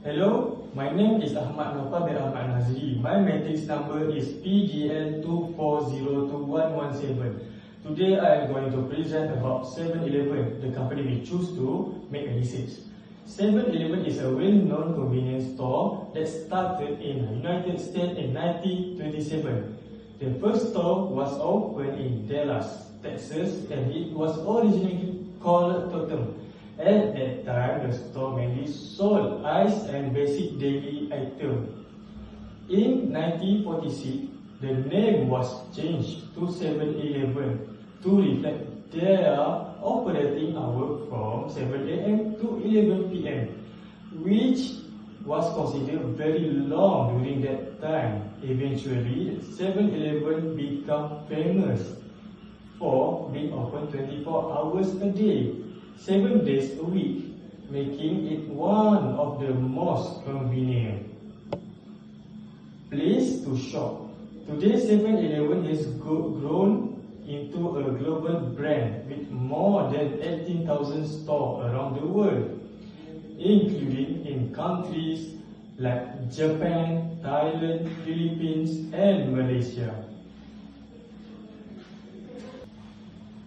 Hello, my name is Ahmad Nopal bin Ahmad Nazri. My matrix number is PGL2402117. Today I am going to present about 7-Eleven, the company we choose to make a research. 7-Eleven is a well-known convenience store that started in the United States in 1927. The first store was opened in Dallas, Texas, and it was originally called Totem. At that time, the store mainly sold ice and basic daily items. In 1946, the name was changed to 7-Eleven to reflect their operating hour from 7 a.m. to 11 p.m., which was considered very long during that time. Eventually, 7-Eleven became famous for being open 24 hours a day, 7 days a week, making it one of the most convenient place to shop. Today, 7-Eleven has grown into a global brand with more than 18,000 stores around the world, including in countries like Japan, Thailand, Philippines, and Malaysia.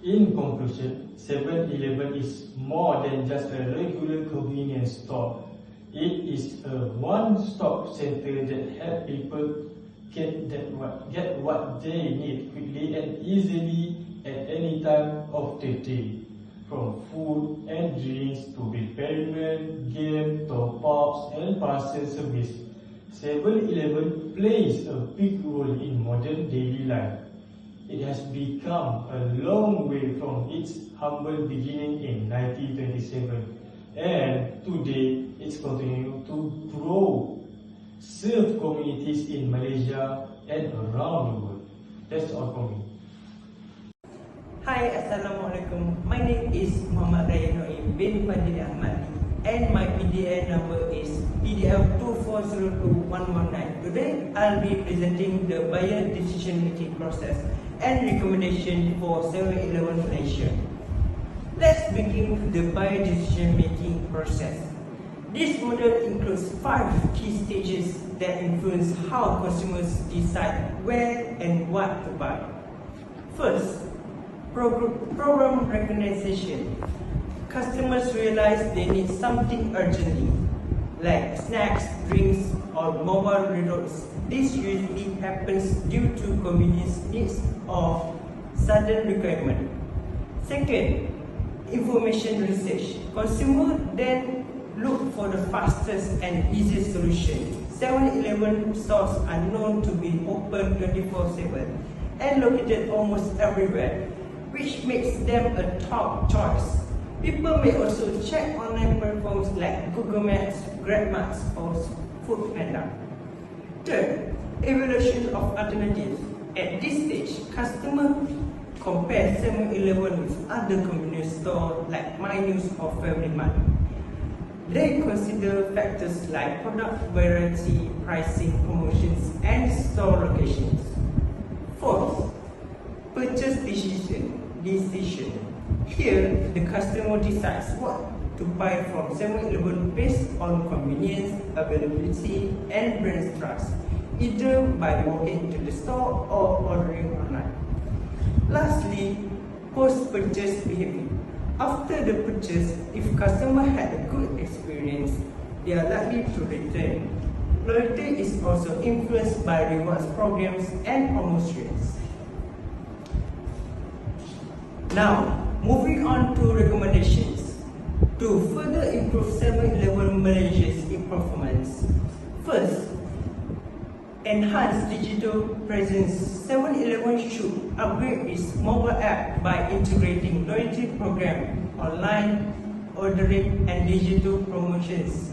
In conclusion, 7-Eleven is more than just a regular convenience store. It is a one-stop center that helps people get what they need quickly and easily at any time of the day. From food and drinks to repairment, game, top-ups, and parcel service, 7-Eleven plays a big role in modern daily life. It has become a long way from its humble beginning in 1927, and today it's continuing to grow, serve communities in Malaysia and around the world. That's all for me. Hi, Assalamualaikum. My name is Muhammad Raya Noim bin Fadil Ahmad, and my PDL number is PDL2402119. Today, I'll be presenting the buyer decision-making process and recommendation for 7-Eleven Malaysia. Let's begin the buyer decision-making process. This model includes 5 key stages that influence how consumers decide where and what to buy. First, program recognition. Customers realize they need something urgently, like snacks, drinks, or mobile reloads. This usually happens due to convenience needs or sudden requirement. Second, information research. Consumers then look for the fastest and easiest solution. 7-Eleven stores are known to be open 24/7 and located almost everywhere, which makes them a top choice. People may also check online platforms like Google Maps, GrabMaps, or Foodpanda. Third, evaluation of alternatives. At this stage, customers compare 7-Eleven with other convenience stores like MyNews or Family Mart. They consider factors like product variety, pricing, promotions, and store locations. Fourth, purchase decision. Here, the customer decides what to buy from 7-Eleven based on convenience, availability, and brand trust, either by walking to the store or ordering online. Lastly, post-purchase behavior. After the purchase, if customer had a good experience, they are likely to return. Loyalty is also influenced by rewards programs and promotions. Now, moving on to recommendations. To further improve 7-Eleven Malaysia's performance, first, enhance digital presence. 7-Eleven should upgrade its mobile app by integrating loyalty program, online ordering, and digital promotions.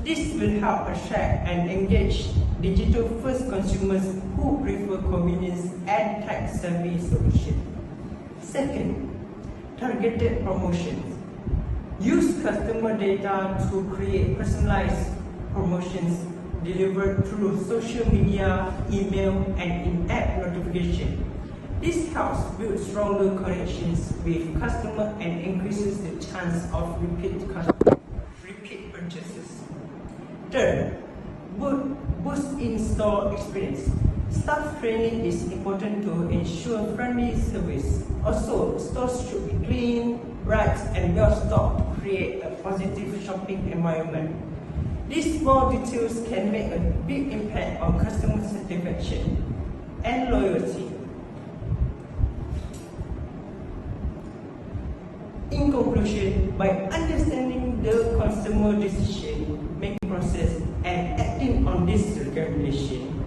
This will help attract and engage digital-first consumers who prefer convenience and tech-savvy solutions. Second, targeted promotions. Use customer data to create personalized promotions delivered through social media, email, and in-app notification. This helps build stronger connections with customers and increases the chance of repeat purchases. Third, boost in-store experience. Staff training is important to ensure friendly service. Also, stores should be clean, bright, and well-stocked to create a positive shopping environment. These small details can make a big impact on customer satisfaction and loyalty. In conclusion, by understanding the consumer decision-making process and acting on this recommendation,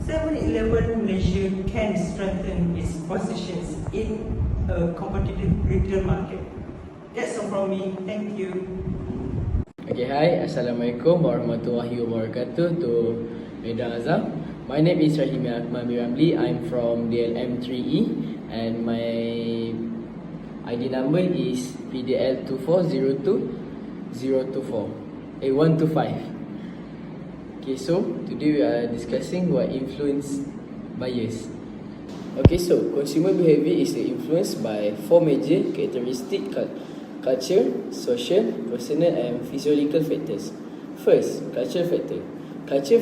7-Eleven Malaysia can strengthen its positions in a competitive retail market. That's all from me. Thank you. Okay, hi. Assalamualaikum warahmatullahi wabarakatuh to Medan Azam. My name is Rahim Akmal Miramli. I'm from DLM 3E and my ID number is PDL 2402024 Okay, so today we are discussing what influence buyers. Okay, so consumer behavior is influenced by four major characteristics: culture, social, personal and physiological factors. First, cultural factor. Cultural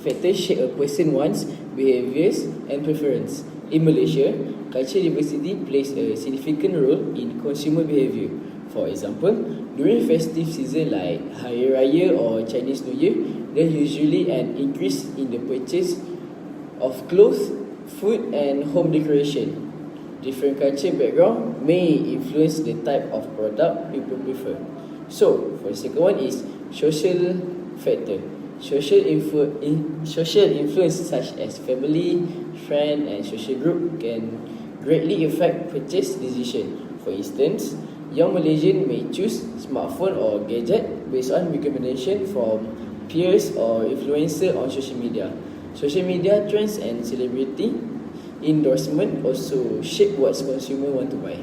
factors shape a person's wants, behaviors and preference. In Malaysia, cultural diversity plays a significant role in consumer behavior. For example, during festive season like Hari Raya or Chinese New Year, there's usually an increase in the purchase of clothes, food and home decoration. Different culture background may influence the type of product people prefer. So, for the second one is social factor. Social influence such as family, friend and social group can greatly affect purchase decision. For instance, young Malaysians may choose smartphone or gadget based on recommendation from peers or influencer on social media. Social media trends and celebrity endorsement also shape what consumer want to buy.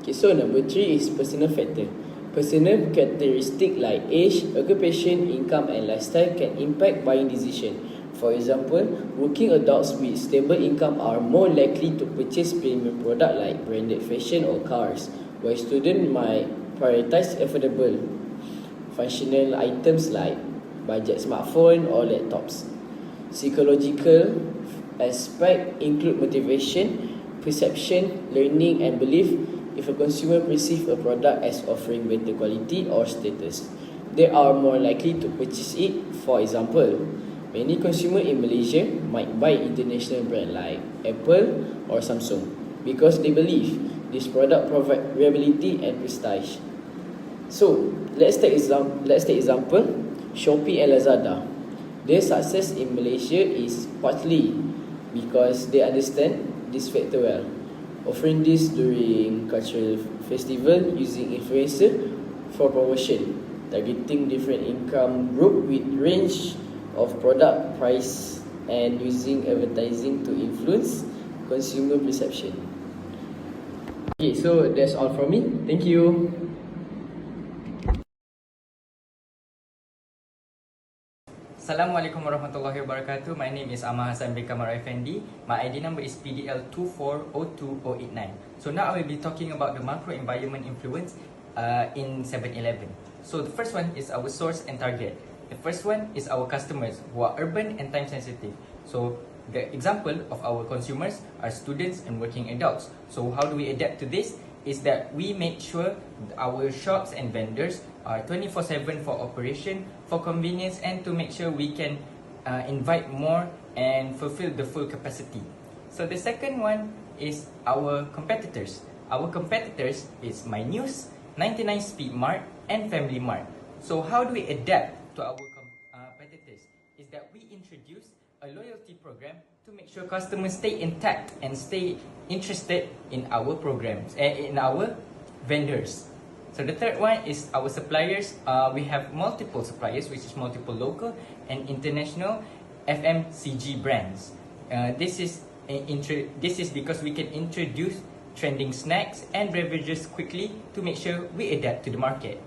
Okay, so number 3 is personal factor. Personal characteristic like age, occupation, income and lifestyle can impact buying decision. For example, working adults with stable income are more likely to purchase premium product like branded fashion or cars, while students might prioritize affordable, functional items like budget smartphone or laptops. Psychological aspect include motivation, perception, learning and belief. If a consumer perceives a product as offering better quality or status, they are more likely to purchase it. For example, many consumers in Malaysia might buy international brands like Apple or Samsung because they believe this product provides reliability and prestige. So, let's take example Shopee and Lazada. Their success in Malaysia is partly because they understand this factor well, offering this during cultural festival, using influencer for promotion, targeting different income group with range of product price, and using advertising to influence consumer perception. Okay, so that's all from me. Thank you. Assalamualaikum warahmatullahi wabarakatuh. My name is Ahmad Hassan bin Kamar Effendi. My ID number is PDL 2402089. So now I will be talking about the macro environment influence in 7-Eleven. So the first one is our source and target. The first one is our customers who are urban and time sensitive. So the example of our consumers are students and working adults. So how do we adapt to this? Is that we make sure our shops and vendors are 24/7 for operation, for convenience, and to make sure we can invite more and fulfill the full capacity. So the second one is our competitors. Our competitors is My News, 99 Speed Mart, and Family Mart. So how do we adapt to our competitors? Is that we introduce a loyalty program to make sure customers stay intact and stay interested in our programs and in our vendors. So the third one is our suppliers. We have multiple suppliers, which is multiple local and international FMCG brands. This is because we can introduce trending snacks and beverages quickly to make sure we adapt to the market.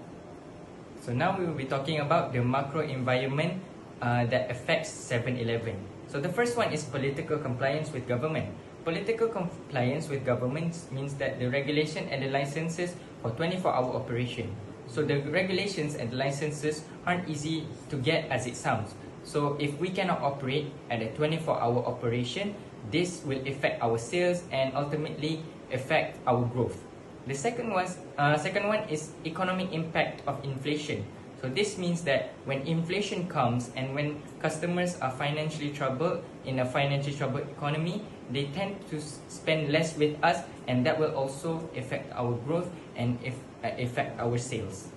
So now we will be talking about the macro environment that affects 7-Eleven. So the first one is political compliance with government. Political compliance with government means that the regulation and the licenses for 24-hour operation. So the regulations and the licenses aren't easy to get as it sounds. So if we cannot operate at a 24-hour operation, this will affect our sales and ultimately affect our growth. The second one is economic impact of inflation. So this means that when inflation comes and when customers are financially troubled in a financially troubled economy, they tend to spend less with us, and that will also affect our growth and affect our sales.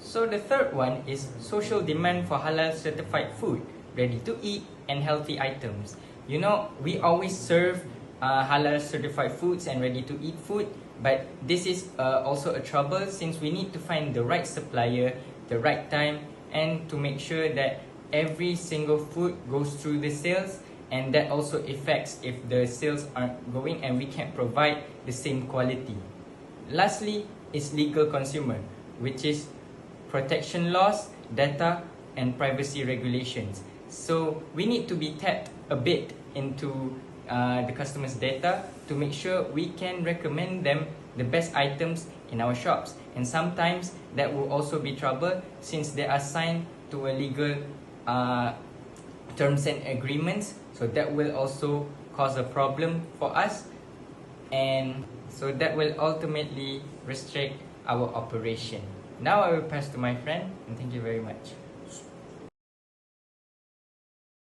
So the third one is social demand for halal certified food, ready to eat and healthy items. You know, we always serve halal certified foods and ready to eat food, but this is also a trouble since we need to find the right supplier, the right time, and to make sure that every single food goes through the sales, and that also affects if the sales aren't going and we can't provide the same quality. Lastly is legal consumer, which is protection laws, data, and privacy regulations. So we need to be tapped a bit into the customer's data to make sure we can recommend them the best items in our shops. And sometimes that will also be trouble since they are signed to a legal terms and agreements. So that will also cause a problem for us, and so that will ultimately restrict our operation. Now I will pass to my friend, and thank you very much.